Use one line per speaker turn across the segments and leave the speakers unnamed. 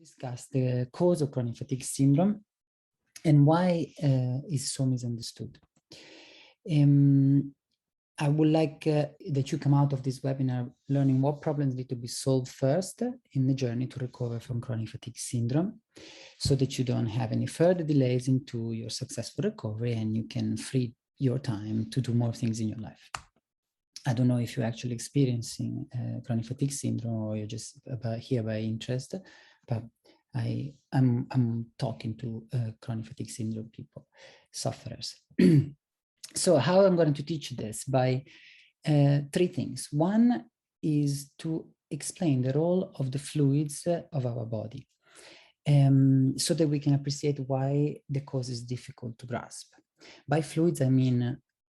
discuss the cause of chronic fatigue syndrome and why it's so misunderstood. I would like that you come out of this webinar learning what problems need to be solved first in the journey to recover from chronic fatigue syndrome, so that you don't have any further delays into your successful recovery and you can free your time to do more things in your life. I don't know if you're actually experiencing chronic fatigue syndrome or you're just here by interest, but I'm talking to chronic fatigue syndrome people, sufferers. So how I'm going to teach this? By three things. One is to explain the role of the fluids of our body, so that we can appreciate why the cause is difficult to grasp. By fluids, I mean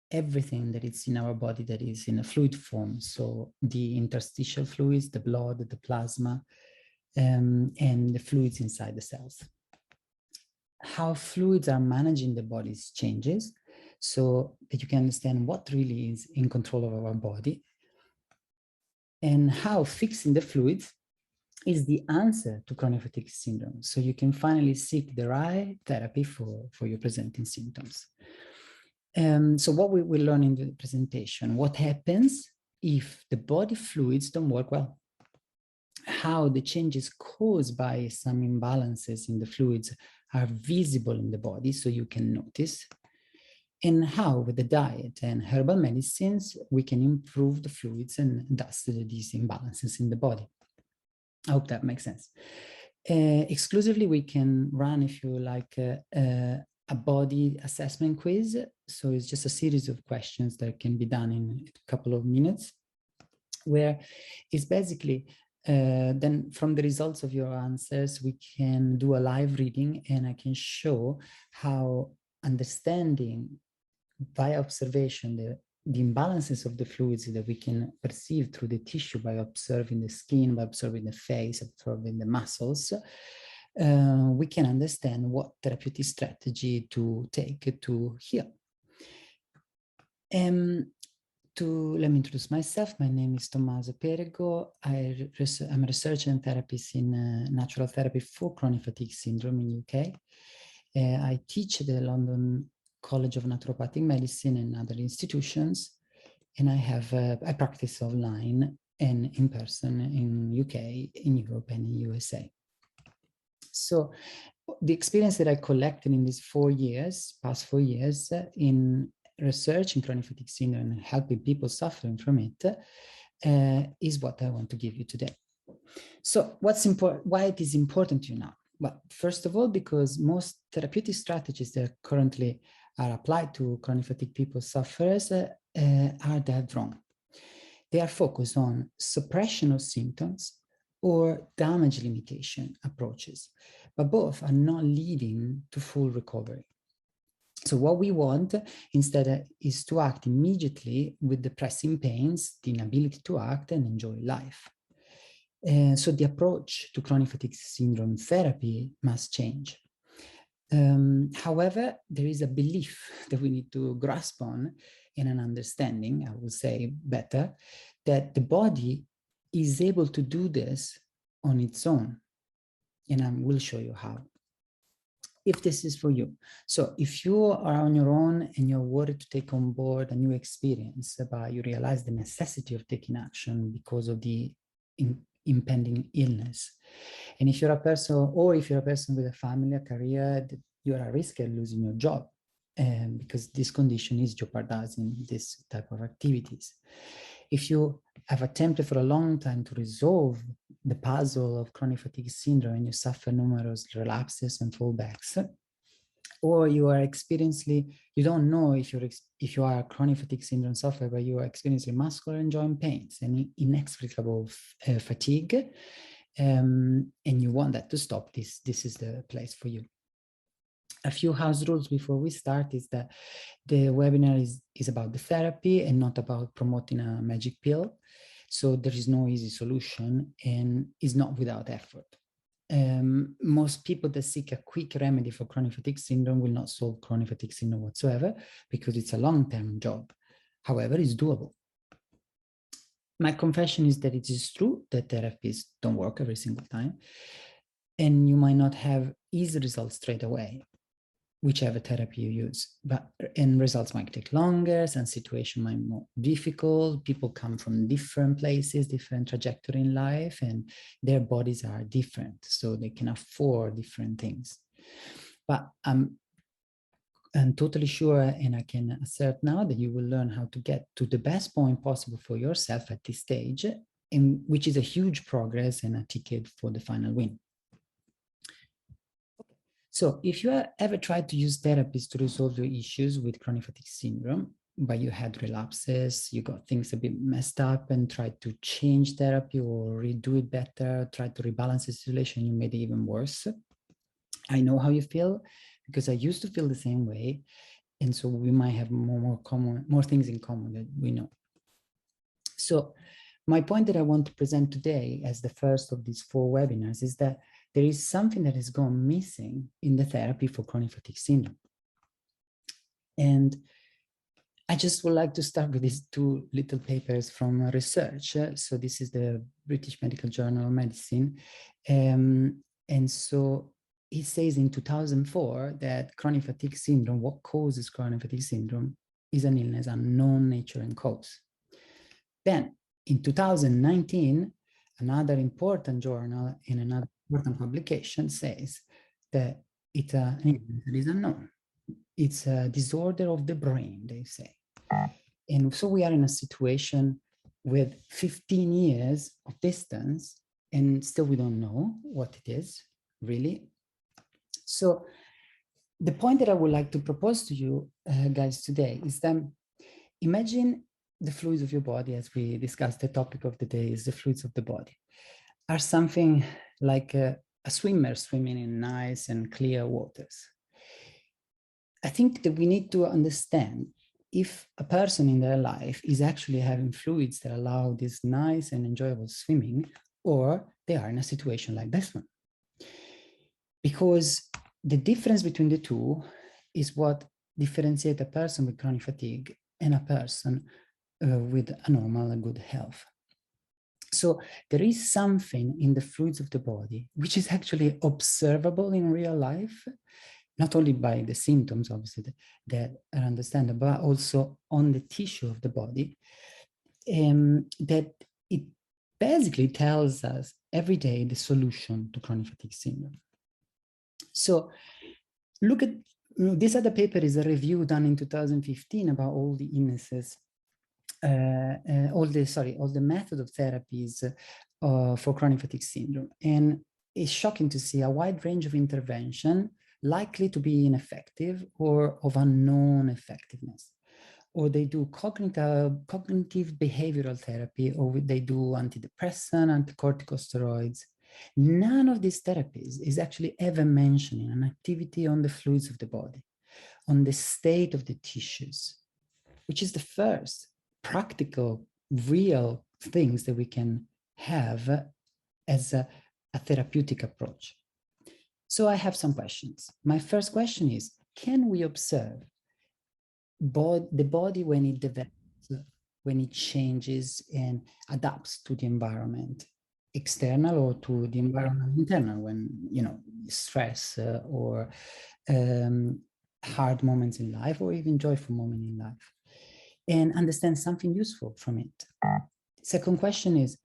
everything that is in our body that is in a fluid form. So the interstitial fluids, the blood, the plasma, and the fluids inside the cells. How fluids are managing the body's changes, so that you can understand what really is in control of our body, and how fixing the fluids is the answer to chronic fatigue syndrome. So you can finally seek the right therapy for your presenting symptoms. So what we will learn in the presentation: what happens if the body fluids don't work well, how the changes caused by some imbalances in the fluids are visible in the body so you can notice, and how with the diet and herbal medicines we can improve the fluids and thus these imbalances in the body. I hope that makes sense. Exclusively we can run, if you like, a body assessment quiz. So it's just a series of questions that can be done in a couple of minutes, where it's basically then from the results of your answers, we can do a live reading and I can show how understanding by observation the imbalances of the fluids that we can perceive through the tissue, by observing the skin, by observing the face, observing the muscles, we can understand what therapeutic strategy to take to heal. Let me introduce myself. My name is Tommaso Perego. I'm a researcher and therapist in natural therapy for chronic fatigue syndrome in UK. I teach at the London College of Naturopathic Medicine and other institutions, and I practice online and in person in UK, in Europe, and in USA. So the experience that I collected in these past 4 years in research in chronic fatigue syndrome and helping people suffering from it is what I want to give you today. So what's important? Why it is important to you now? Well, first of all, because most therapeutic strategies that currently are applied to chronic fatigue people sufferers are dead wrong. They are focused on suppression of symptoms or damage limitation approaches, but both are not leading to full recovery. So what we want instead is to act immediately with the pressing pains, the inability to act and enjoy life. So the approach to chronic fatigue syndrome therapy must change. However, there is a belief that we need to grasp on, and an understanding, I would say better, that the body is able to do this on its own. And I will show you how, if this is for you. So if you are on your own and you're worried to take on board a new experience, but you realize the necessity of taking action because of the impending illness, and if you're a person, or if you're a person with a family, a career, you're at risk of losing your job, because this condition is jeopardizing this type of activities. If you have attempted for a long time to resolve the puzzle of chronic fatigue syndrome and you suffer numerous relapses and fallbacks, or you are experiencing, you don't know if you are a chronic fatigue syndrome sufferer, but you are experiencing muscular and joint pains and inexplicable fatigue, and you want that to stop, this is the place for you. A few house rules before we start is that the webinar is about the therapy and not about promoting a magic pill. So there is no easy solution and is not without effort. Most people that seek a quick remedy for chronic fatigue syndrome will not solve chronic fatigue syndrome whatsoever, because it's a long-term job. However, it's doable. My confession is that it is true that therapies don't work every single time. And you might not have easy results straight away, whichever therapy you use, and results might take longer, some situation might be more difficult. People come from different places, different trajectory in life, and their bodies are different, so they can afford different things. But I'm totally sure, and I can assert now, that you will learn how to get to the best point possible for yourself at this stage, which is a huge progress and a ticket for the final win. So if you ever tried to use therapies to resolve your issues with chronic fatigue syndrome, but you had relapses, you got things a bit messed up and tried to change therapy or redo it better, tried to rebalance the situation, you made it even worse. I know how you feel, because I used to feel the same way. And so we might have more things in common that we know. So my point that I want to present today as the first of these 4 webinars is that there is something that has gone missing in the therapy for chronic fatigue syndrome. And I just would like to start with these 2 little papers from research. So this is the British Medical Journal of Medicine. And so it says in 2004 that chronic fatigue syndrome, what causes chronic fatigue syndrome, is an illness unknown nature and cause. Then in 2019, another important journal in another important publication says that it's an illness that is unknown. It's a disorder of the brain, they say. And so we are in a situation with 15 years of distance, and still we don't know what it is, really. So the point that I would like to propose to you guys today is that imagine the fluids of your body, as we discussed, the topic of the day is the fluids of the body, are something like a swimmer swimming in nice and clear waters. I think that we need to understand if a person in their life is actually having fluids that allow this nice and enjoyable swimming, or they are in a situation like this one. Because the difference between the two is what differentiates a person with chronic fatigue and a person with a normal and good health. So there is something in the fluids of the body which is actually observable in real life, not only by the symptoms, obviously, that are understandable, but also on the tissue of the body, that it basically tells us every day the solution to chronic fatigue syndrome. So look at, this other paper is a review done in 2015 about all the illnesses, all the method of therapies for chronic fatigue syndrome. And it's shocking to see a wide range of intervention likely to be ineffective or of unknown effectiveness. Or they do cognitive behavioral therapy, or they do antidepressant, anticorticosteroids. None of these therapies is actually ever mentioning an activity on the fluids of the body, on the state of the tissues, which is the first practical, real things that we can have as a therapeutic approach. So I have some questions. My first question is, can we observe the body when it develops, when it changes and adapts to the environment, external, or to the environment internal, when, stress or hard moments in life, or even joyful moment in life, and understand something useful from it? Second question is,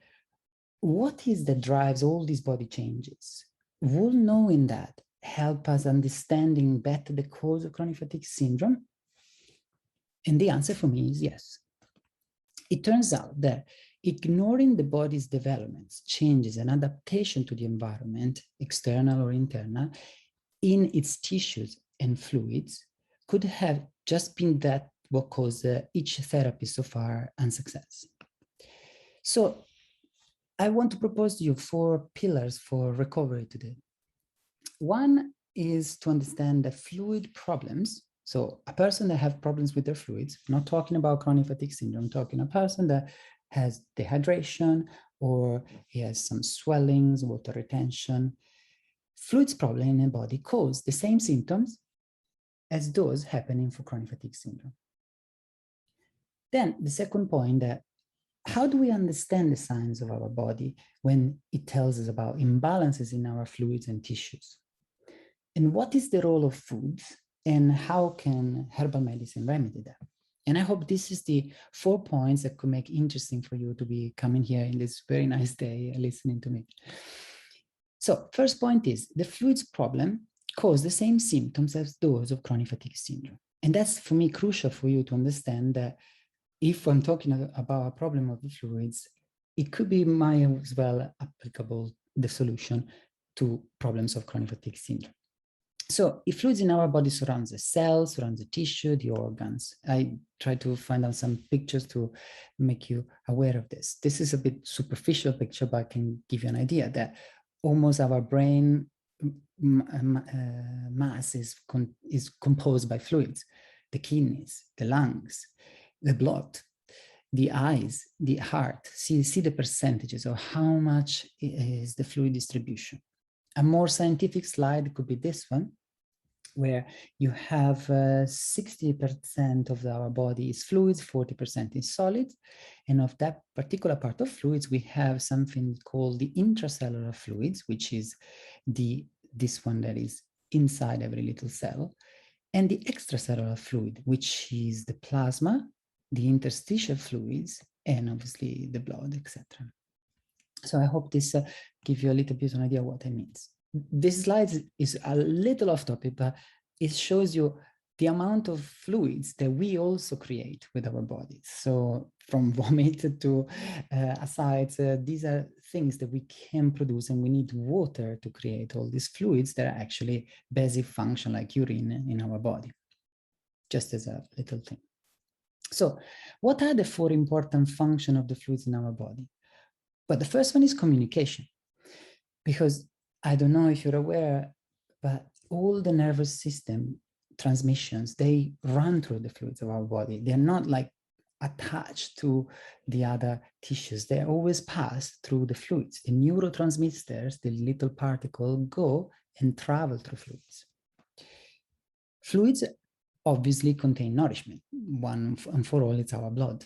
what is that drives all these body changes? Will knowing that help us understanding better the cause of chronic fatigue syndrome? And the answer for me is yes. It turns out that ignoring the body's developments, changes, and adaptation to the environment, external or internal, in its tissues and fluids could have just been that what caused each therapy so far unsuccess. So I want to propose to you 4 pillars for recovery today. One is to understand the fluid problems. So a person that has problems with their fluids, not talking about chronic fatigue syndrome, talking a person that has dehydration, or he has some swellings, water retention. Fluids problem in the body cause the same symptoms as those happening for chronic fatigue syndrome. Then the second point, that how do we understand the signs of our body when it tells us about imbalances in our fluids and tissues? And what is the role of foods, and how can herbal medicine remedy that? And I hope this is the 4 points that could make interesting for you to be coming here in this very nice day listening to me. So first point is the fluids problem cause the same symptoms as those of chronic fatigue syndrome. And that's for me crucial for you to understand that if I'm talking about a problem of the fluids, it could be might as well applicable, the solution, to problems of chronic fatigue syndrome. So if fluids in our body surrounds the cells, surrounds the tissue, the organs, I try to find out some pictures to make you aware of this. This is a bit superficial picture, but I can give you an idea that almost our brain mass is composed by fluids, the kidneys, the lungs, the blood, the eyes, the heart. See the percentages of how much is the fluid distribution. A more scientific slide could be this one, where you have 60% of our body is fluids, 40% is solids. And of that particular part of fluids, we have something called the intracellular fluids, which is this one that is inside every little cell, and the extracellular fluid, which is the plasma, the interstitial fluids, and obviously the blood, etc. So I hope this gives you a little bit of an idea what it means. This slide is a little off topic, but it shows you the amount of fluids that we also create with our bodies. So from vomit to ascites, these are things that we can produce, and we need water to create all these fluids that are actually basic function like urine in our body, just as a little thing. So what are the 4 important functions of the fluids in our body? But the first one is communication, because I don't know if you're aware, but all the nervous system transmissions, they run through the fluids of our body. They're not like attached to the other tissues. They always pass through the fluids. The neurotransmitters, the little particles, go and travel through fluids. Fluids obviously contain nourishment. One and for all, it's our blood.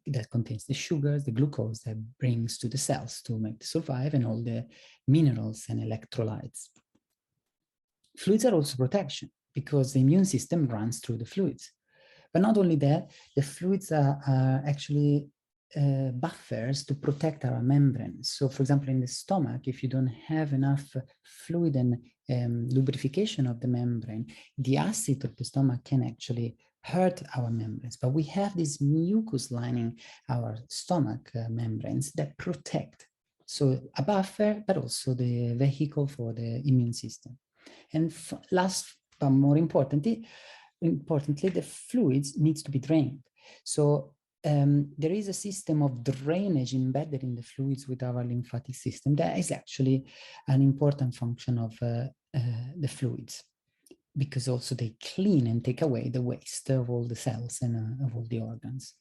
That contains the sugars, the glucose that brings to the cells to make it survive, and all the minerals and electrolytes. Fluids are also protection, because the immune system runs through the fluids. But not only that, the fluids are actually buffers to protect our membranes. So for example, in the stomach, if you don't have enough fluid and lubrication of the membrane, the acid of the stomach can actually hurt our membranes. But we have this mucus lining our stomach membranes that protect. So a buffer, but also the vehicle for the immune system. And last, but more importantly, the fluids needs to be drained. So there is a system of drainage embedded in the fluids with our lymphatic system that is actually an important function of the fluids, because also they clean and take away the waste of all the cells and of all the organs.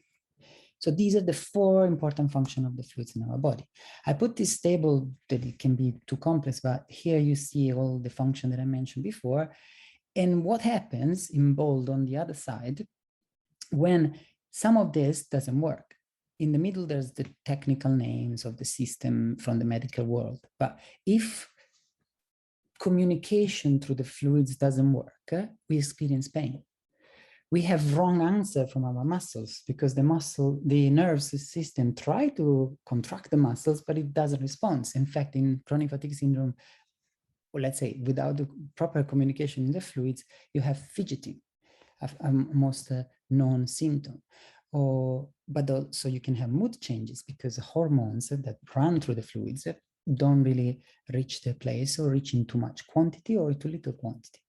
So these are the 4 important functions of the fluids in our body. I put this table that it can be too complex, but here you see all the functions that I mentioned before. And what happens in bold on the other side when some of this doesn't work. In the middle, there's the technical names of the system from the medical world. But if communication through the fluids doesn't work, we experience pain. We have wrong answer from our muscles, because the nervous system try to contract the muscles, but it doesn't respond. In fact, in chronic fatigue syndrome, or let's say without the proper communication in the fluids, you have fidgeting, a most known symptom. But also you can have mood changes, because the hormones that run through the fluids don't really reach their place, or reach in too much quantity or too little quantity.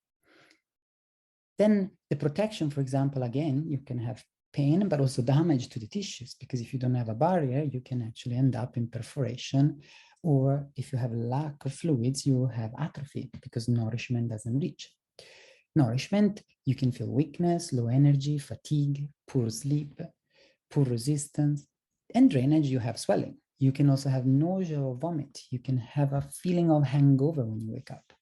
Then the protection, for example, again, you can have pain, but also damage to the tissues, because if you don't have a barrier, you can actually end up in perforation, or if you have a lack of fluids, you have atrophy, because nourishment doesn't reach. Nourishment, you can feel weakness, low energy, fatigue, poor sleep, poor resistance, and drainage, you have swelling. You can also have nausea or vomit. You can have a feeling of hangover when you wake up.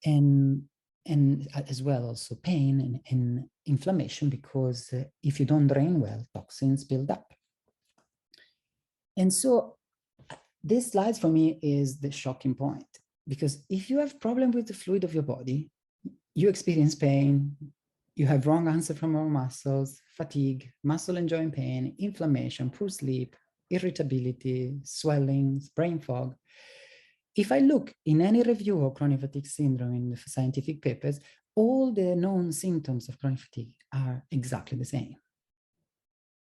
And as well also pain and inflammation, because if you don't drain well, toxins build up. And so this slide for me is the shocking point, because if you have problem with the fluid of your body, you experience pain, you have wrong answer from our muscles, fatigue, muscle and joint pain, inflammation, poor sleep, irritability, swellings, brain fog. If I look in any review of chronic fatigue syndrome in the scientific papers, all the known symptoms of chronic fatigue are exactly the same.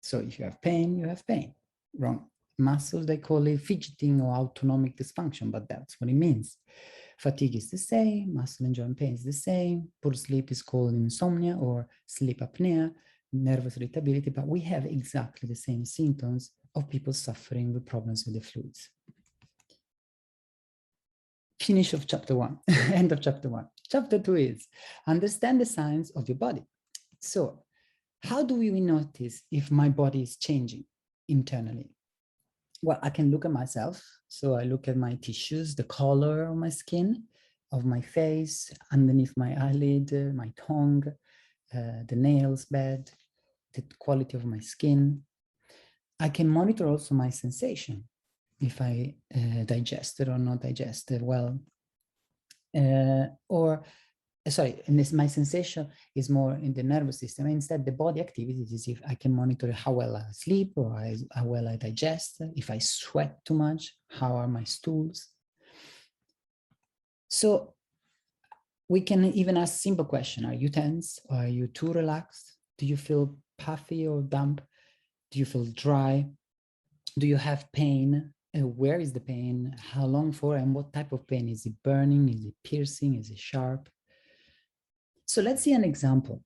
So if you have pain, you have pain. Wrong muscles, they call it fidgeting or autonomic dysfunction, but that's what it means. Fatigue is the same, muscle and joint pain is the same, poor sleep is called insomnia or sleep apnea, nervous irritability, but we have exactly the same symptoms of people suffering with problems with the fluids. Finish of chapter 1, end of chapter 1. Chapter 2 is understand the signs of your body. So how do we notice if my body is changing internally? Well, I can look at myself. So I look at my tissues, the color of my skin, of my face, underneath my eyelid, my tongue, the nails bed, the quality of my skin. I can monitor also my sensation, if I digested or not digested well. My sensation is more in the nervous system. Instead, the body activities is if I can monitor how well I sleep or how well I digest, if I sweat too much, how are my stools. So we can even ask simple question. Are you tense? Or are you too relaxed? Do you feel puffy or damp? Do you feel dry? Do you have pain? Where is the pain? How long for? And what type of pain? Is it burning? Is it piercing? Is it sharp? So let's see an example.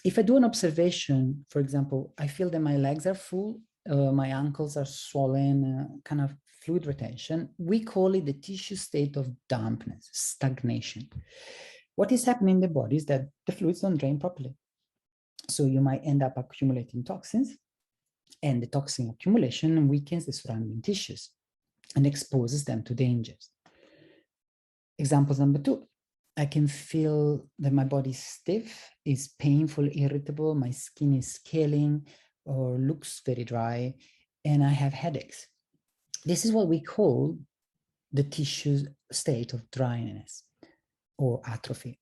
If I do an observation, for example, I feel that my legs are full, my ankles are swollen, kind of fluid retention. We call it the tissue state of dampness, stagnation. What is happening in the body is that the fluids don't drain properly. So you might end up accumulating toxins, and the toxin accumulation weakens the surrounding tissues and exposes them to dangers. Example number 2. I can feel that my body is stiff, is painful, irritable, my skin is scaling or looks very dry, and I have headaches. This is what we call the tissue state of dryness or atrophy.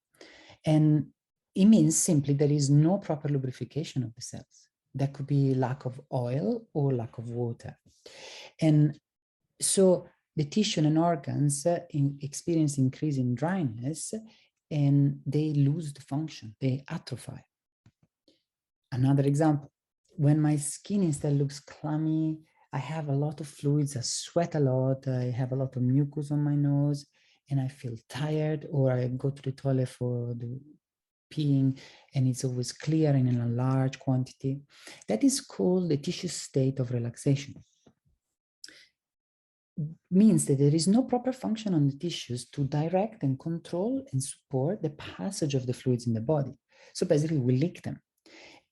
And it means simply there is no proper lubrication of the cells. That could be lack of oil or lack of water. And so the tissue and organs experience increase in dryness, and they lose the function, they atrophy. Another example, when my skin instead looks clammy, I have a lot of fluids, I sweat a lot, I have a lot of mucus on my nose, and I feel tired, or I go to the toilet for the peeing, and it's always clear and in a large quantity. That is called the tissue state of relaxation. Means that there is no proper function on the tissues to direct and control and support the passage of the fluids in the body. So basically we leak them.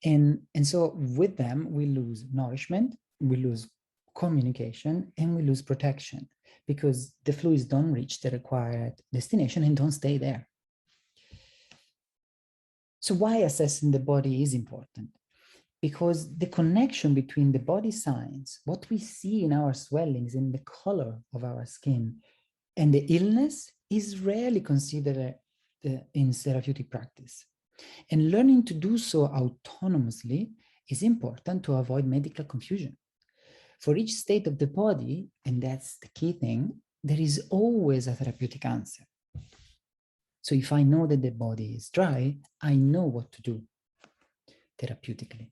And so with them, we lose nourishment, we lose communication, and we lose protection because the fluids don't reach the required destination and don't stay there. So why assessing the body is important? Because the connection between the body signs, what we see in our swellings, in the color of our skin, and the illness is rarely considered in therapeutic practice. And learning to do so autonomously is important to avoid medical confusion. For each state of the body, and that's the key thing, there is always a therapeutic answer. So if I know that the body is dry, I know what to do therapeutically.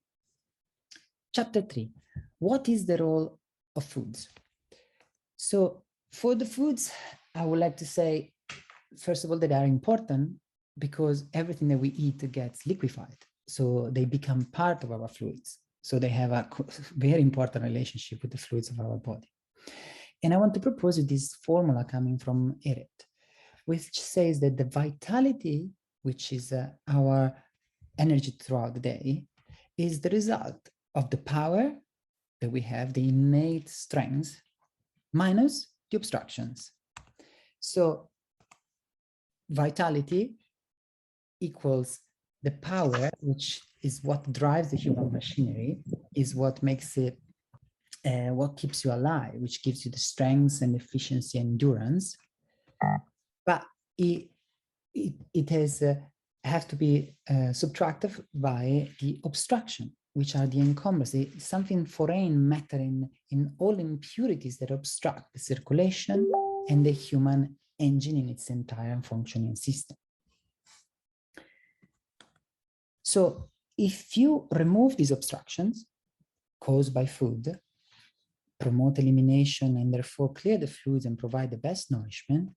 Chapter 3, what is the role of foods? So for the foods, I would like to say, first of all, that they are important because everything that we eat gets liquefied. So they become part of our fluids. So they have a very important relationship with the fluids of our body. And I want to propose you this formula coming from Eret, which says that the vitality, which is our energy throughout the day, is the result of the power that we have, the innate strength, minus the obstructions. So vitality equals the power, which is what drives the human machinery, is what makes it what keeps you alive, which gives you the strength and efficiency and endurance. But it has have to be subtracted by the obstruction, which are the encumbrances, something foreign matter in all impurities that obstruct the circulation and the human engine in its entire functioning system. So if you remove these obstructions caused by food, promote elimination, and therefore clear the fluids and provide the best nourishment,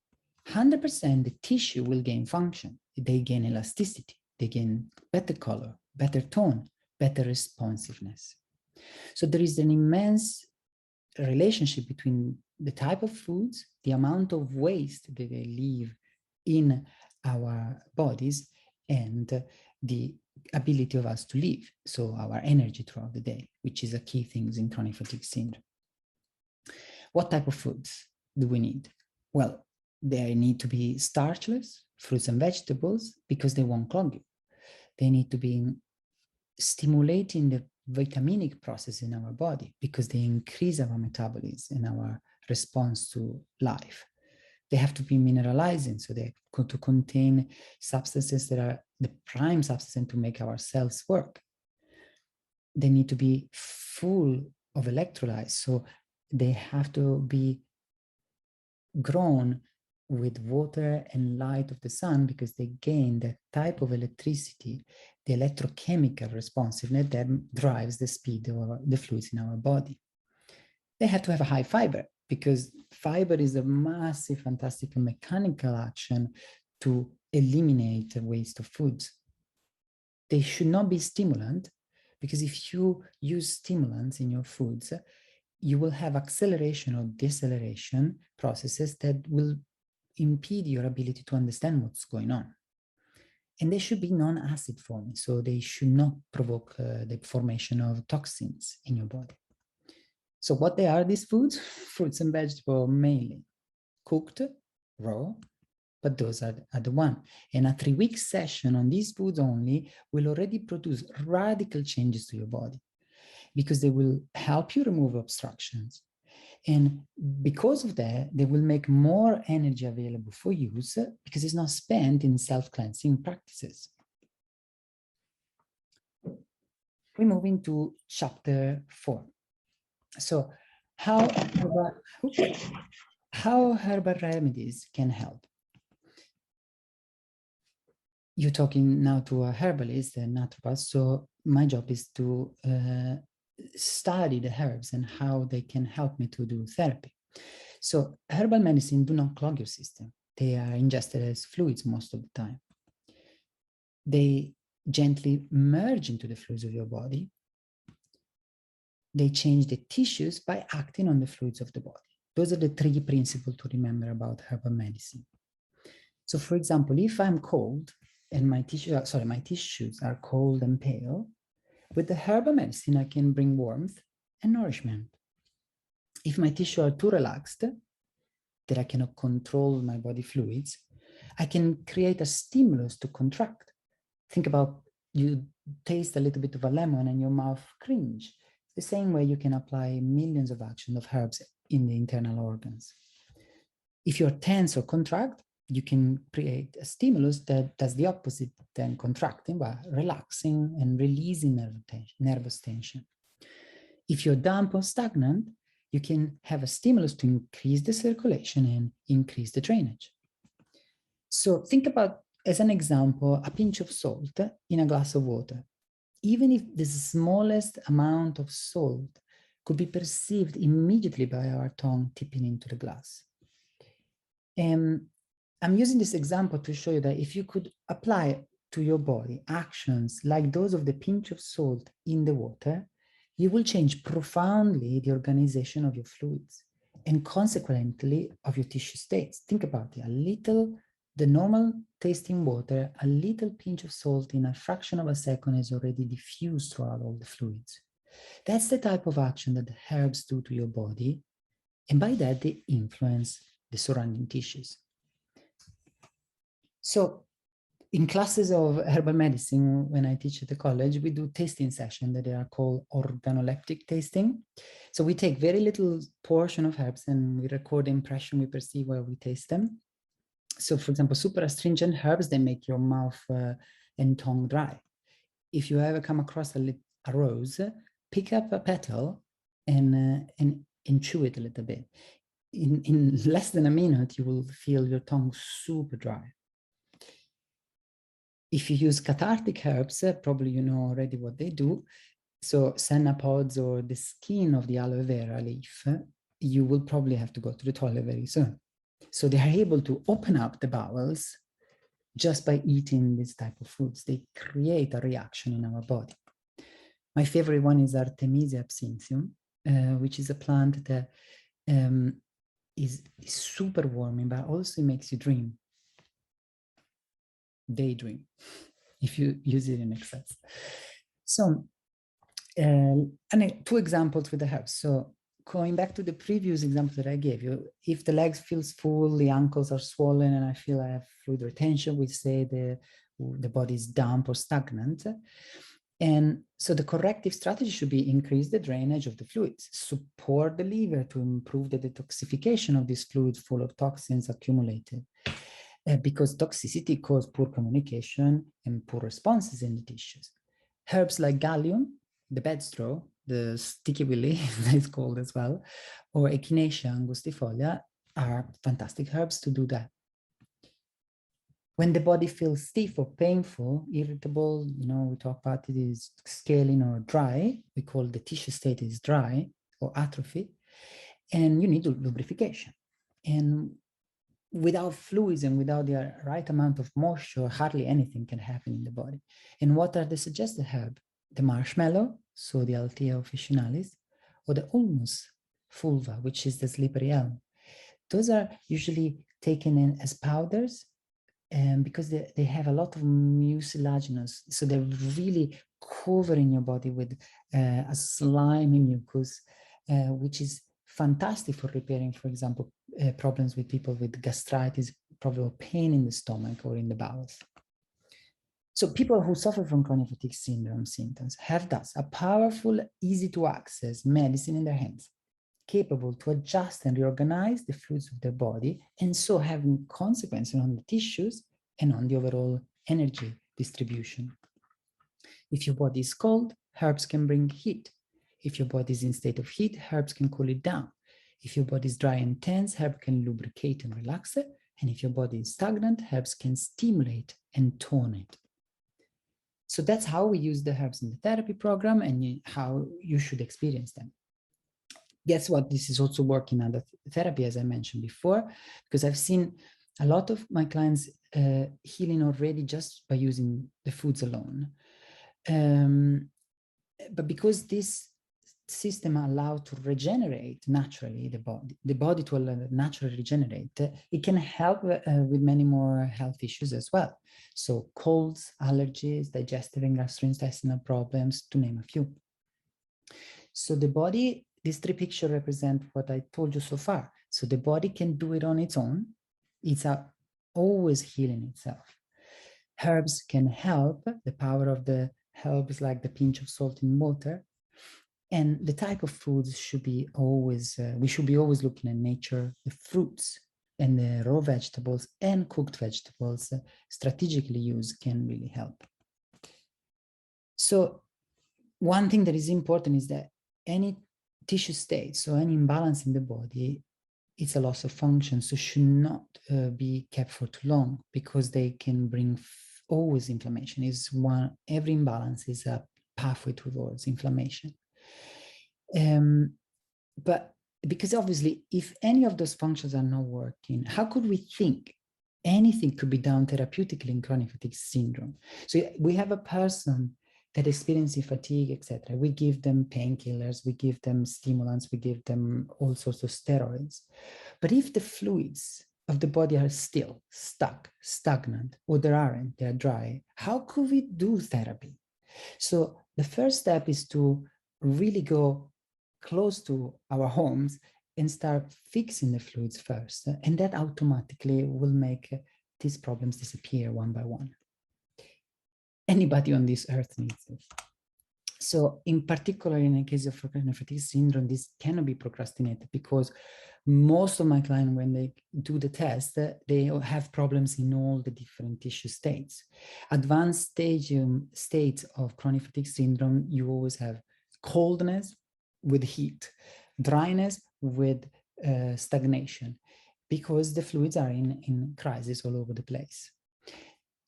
100% the tissue will gain function. They gain elasticity, they gain better color, better tone, better responsiveness. So there is an immense relationship between the type of foods, the amount of waste that they leave in our bodies, and the ability of us to live, so our energy throughout the day, which is a key thing in chronic fatigue syndrome. What type of foods do we need? Well, they need to be starchless, fruits and vegetables, because they won't clog you. They need to be stimulating the vitaminic process in our body, because they increase our metabolism and our response to life. They have to be mineralizing, so they have to contain substances that are the prime substance to make our cells work. They need to be full of electrolytes, so they have to be grown with water and light of the sun, because they gain that type of electricity, the electrochemical responsiveness that drives the speed of the fluids in our body. They have to have a high fiber, because fiber is a massive, fantastic mechanical action to eliminate the waste of foods. They should not be stimulant, because if you use stimulants in your foods, you will have acceleration or deceleration processes that will impede your ability to understand what's going on. And they should be non-acid forming, so they should not provoke the formation of toxins in your body. So what they are, these foods? Fruits and vegetables mainly, cooked, raw, but those are the one. And a 3-week session on these foods only will already produce radical changes to your body, because they will help you remove obstructions. And because of that, they will make more energy available for use, because it's not spent in self-cleansing practices. We move into chapter 4. So how herbal remedies can help. You're talking now to a herbalist and naturopath, so my job is to study the herbs and how they can help me to do therapy. So herbal medicine do not clog your system. They are ingested as fluids most of the time. They gently merge into the fluids of your body. They change the tissues by acting on the fluids of the body. Those are the 3 principles to remember about herbal medicine. So for example, if I'm cold and my tissues are cold and pale, with the herbal medicine, I can bring warmth and nourishment. If my tissues are too relaxed, that I cannot control my body fluids, I can create a stimulus to contract. Think about, you taste a little bit of a lemon and your mouth cringe. The same way you can apply millions of actions of herbs in the internal organs. If you're tense or contract, you can create a stimulus that does the opposite than contracting, by relaxing and releasing nervous tension. If you're damp or stagnant, you can have a stimulus to increase the circulation and increase the drainage. So think about, as an example, a pinch of salt in a glass of water. Even if the smallest amount of salt could be perceived immediately by our tongue tipping into the glass. And I'm using this example to show you that if you could apply to your body actions like those of the pinch of salt in the water, you will change profoundly the organization of your fluids and consequently of your tissue states. Think about it, the normal tasting water, a little pinch of salt in a fraction of a second is already diffused throughout all the fluids. That's the type of action that the herbs do to your body, and by that they influence the surrounding tissues. So In classes of herbal medicine, when I teach at the college, we do tasting sessions that are called organoleptic tasting. So we take very little portion of herbs and we record the impression we perceive while we taste them. So for example, super astringent herbs, they make your mouth and tongue dry. If you ever come across a rose, pick up a petal and chew it a little bit. In less than a minute, you will feel your tongue super dry. If you use cathartic herbs, probably you know already what they do. So senna pods or the skin of the aloe vera leaf, you will probably have to go to the toilet very soon. So they are able to open up the bowels just by eating this type of foods. They create a reaction in our body. My favorite one is Artemisia absinthium, which is a plant that is super warming, but also makes you dream. Daydream, if you use it in excess. So, and two examples with the herbs. So going back to the previous example that I gave you, if the legs feels full, the ankles are swollen, and I feel I have fluid retention, we say the body is damp or stagnant. And so the corrective strategy should be increase the drainage of the fluids, support the liver to improve the detoxification of these fluids full of toxins accumulated. Because toxicity causes poor communication and poor responses in the tissues. Herbs like gallium, the bedstraw, the sticky willy, it's called as well, or Echinacea angustifolia are fantastic herbs to do that. When the body feels stiff or painful, irritable, we talk about it is scaling or dry, we call the tissue state is dry or atrophy, and you need lubrication. And without fluids and without the right amount of moisture, hardly anything can happen in the body. And what are the suggested herbs? The marshmallow, so the Althea officinalis, or the ulmus fulva, which is the slippery elm. Those are usually taken in as powders because they have a lot of mucilaginous, so they're really covering your body with a slimy mucus, which is fantastic for repairing, for example, problems with people with gastritis, problem of pain in the stomach or in the bowels. So people who suffer from chronic fatigue syndrome symptoms have thus a powerful, easy to access medicine in their hands, capable to adjust and reorganize the fluids of their body, and so having consequences on the tissues and on the overall energy distribution. If your body is cold, herbs can bring heat. If your body is in state of heat, herbs can cool it down. If your body is dry and tense, herbs can lubricate and relax it. And if your body is stagnant, herbs can stimulate and tone it. So that's how we use the herbs in the therapy program and how you should experience them. Guess what? This is also working under therapy, as I mentioned before, because I've seen a lot of my clients healing already just by using the foods alone. But because this system allows to regenerate naturally the body to naturally regenerate, it can help with many more health issues as well. So colds, allergies, digestive and gastrointestinal problems, to name a few. So the body, these three pictures represent what I told you so far. So the body can do it on its own. It's always healing itself. Herbs can help. The power of the herbs, like the pinch of salt in water. And the type of foods should be always, we should be always looking at nature, the fruits and the raw vegetables and cooked vegetables strategically used can really help. So one thing that is important is that any tissue state, so any imbalance in the body, it's a loss of function, so should not be kept for too long because they can bring always inflammation. Every imbalance is a pathway towards inflammation. But because obviously, if any of those functions are not working, how could we think anything could be done therapeutically in chronic fatigue syndrome? So we have a person that experiences fatigue, etc. We give them painkillers, we give them stimulants, we give them all sorts of steroids. But if the fluids of the body are still stuck, stagnant, or they aren't, they're dry, how could we do therapy? So the first step is to really go close to our homes and start fixing the fluids first. And that automatically will make these problems disappear one by one. anybody on this earth needs it. So in particular, in the case of chronic fatigue syndrome, this cannot be procrastinated because most of my clients, when they do the test, they have problems in all the different tissue states. Advanced states of chronic fatigue syndrome, you always have coldness with heat, dryness with stagnation, because the fluids are in crisis all over the place.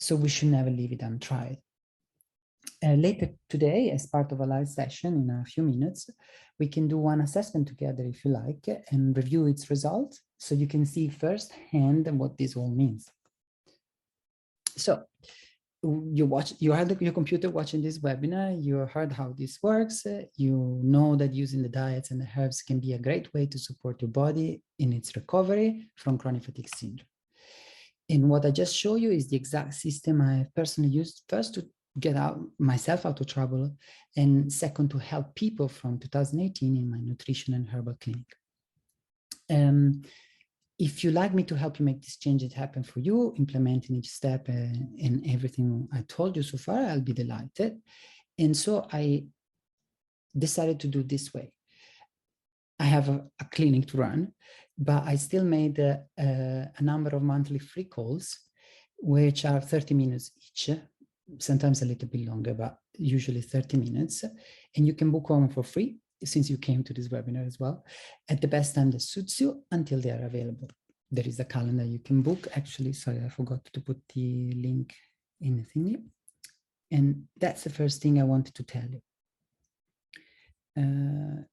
So we should never leave it untried. Later today, as part of a live session in a few minutes, we can do one assessment together if you like and review its results so you can see firsthand what this all means. So you had your computer watching this webinar, you heard how this works, you know that using the diets and the herbs can be a great way to support your body in its recovery from chronic fatigue syndrome. And what I just showed you is the exact system I personally used, first to get myself out of trouble, and second to help people from 2018 in my nutrition and herbal clinic. If you like me to help you make these changes happen for you, implementing each step and everything I told you so far, I'll be delighted. And so I decided to do this way. I have a clinic to run, but I still made a number of monthly free calls, which are 30 minutes each, sometimes a little bit longer, but usually 30 minutes. And you can book one for free, since you came to this webinar as well, at the best time that suits you until they are available. There is a calendar you can book. Actually, sorry, I forgot to put the link in the thingy. And that's the first thing I wanted to tell you.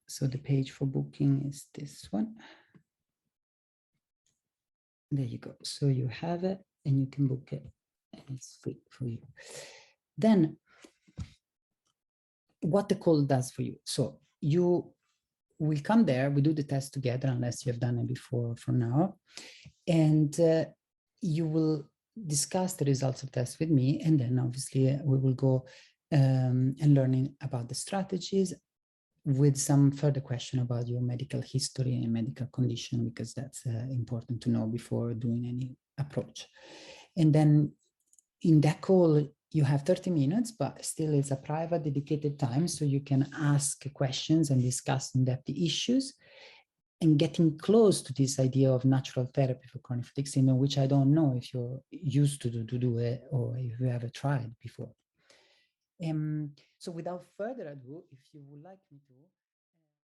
So the page for booking is this one. There you go. So you have it and you can book it and it's free for you. Then what the call does for you. So you will come there, we do the test together unless you have done it before for now. And you will discuss the results of test with me. And then obviously we will go and learning about the strategies with some further question about your medical history and medical condition, because that's important to know before doing any approach. And then in that call, you have 30 minutes, but still it's a private dedicated time. So you can ask questions and discuss in-depth issues and getting close to this idea of natural therapy for chronic fatigue syndrome, which I don't know if you're used to do it or if you ever tried before. So without further ado, if you would like me to,